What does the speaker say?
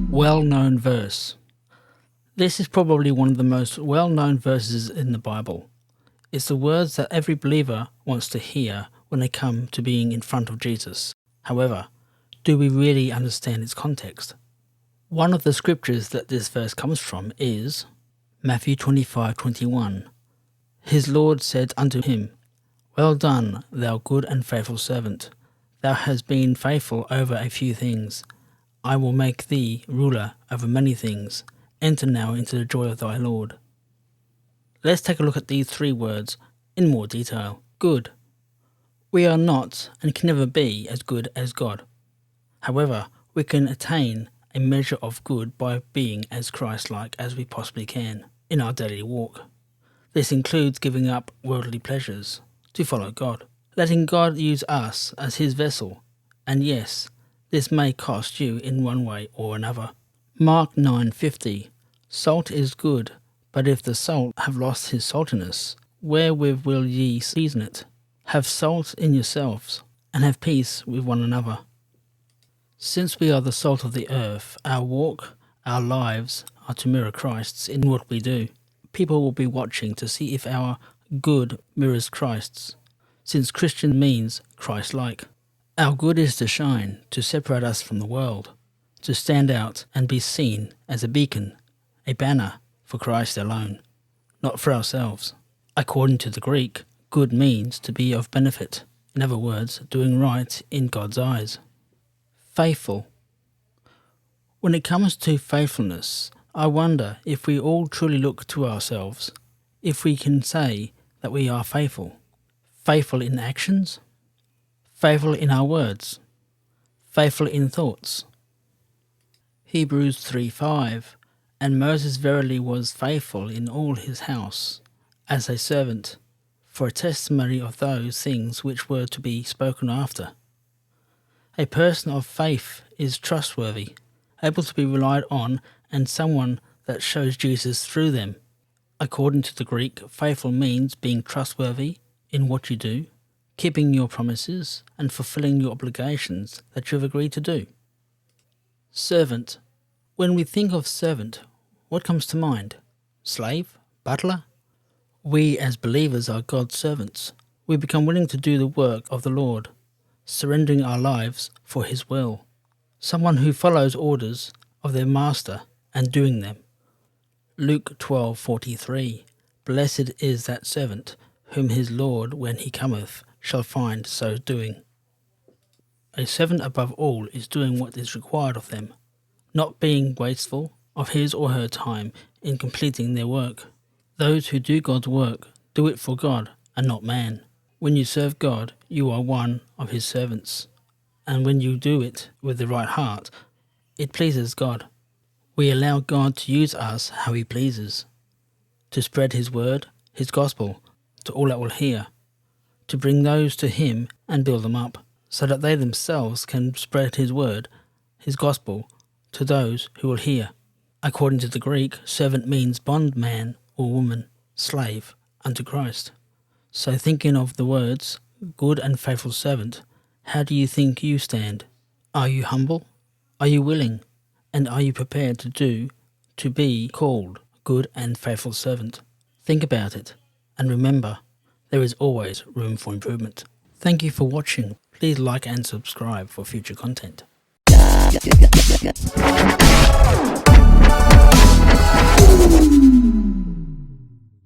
Well-known verse. This is probably one of the most well-known verses in the Bible. It's the words that every believer wants to hear when they come to being in front of Jesus. However, do we really understand its context? One of the scriptures that this verse comes from is Matthew 25:21. His Lord said unto him, Well done, thou good and faithful servant. Thou hast been faithful over a few things. I will make thee ruler over many things. Enter now into the joy of thy Lord. Let's take a look at these three words in more detail. Good. We are not and can never be as good as God. However, we can attain a measure of good by being as Christ-like as we possibly can in our daily walk. This includes giving up worldly pleasures to follow God, letting God use us as his vessel, and yes, this may cost you in one way or another. Mark 9:50. Salt is good, but if the salt have lost his saltiness, wherewith will ye season it? Have salt in yourselves, and have peace with one another. Since we are the salt of the earth, our walk, our lives are to mirror Christ's in what we do. People will be watching to see if our good mirrors Christ's, since Christian means Christ-like. Our good is to shine, to separate us from the world, to stand out and be seen as a beacon, a banner for Christ alone, not for ourselves. According to the Greek, good means to be of benefit. In other words, doing right in God's eyes. Faithful. When it comes to faithfulness, I wonder if we all truly look to ourselves, if we can say that we are faithful. Faithful in actions, faithful in our words, faithful in thoughts. Hebrews 3:5. And Moses verily was faithful in all his house, as a servant, for a testimony of those things which were to be spoken after. A person of faith is trustworthy, able to be relied on, and someone that shows Jesus through them. According to the Greek, faithful means being trustworthy in what you do, keeping your promises, and fulfilling your obligations that you have agreed to do. Servant. When we think of servant, what comes to mind? Slave? Butler? We as believers are God's servants. We become willing to do the work of the Lord, surrendering our lives for his will. Someone who follows orders of their master and doing them. Luke 12:43. Blessed is that servant whom his Lord, when he cometh, shall find so doing. A servant above all is doing what is required of them, not being wasteful of his or her time in completing their work. Those who do God's work do it for God and not man. When you serve God, you are one of his servants. And when you do it with the right heart, it pleases God. We allow God to use us how he pleases, to spread his word, his gospel, to all that will hear, to bring those to him and build them up, so that they themselves can spread his word, his gospel, to those who will hear. According to the Greek, servant means bondman or woman, slave unto Christ. So thinking of the words, good and faithful servant, how do you think you stand? Are you humble? Are you willing? And are you prepared to be called good and faithful servant? Think about it, and remember, there is always room for improvement. Thank you for watching. Please like and subscribe for future content.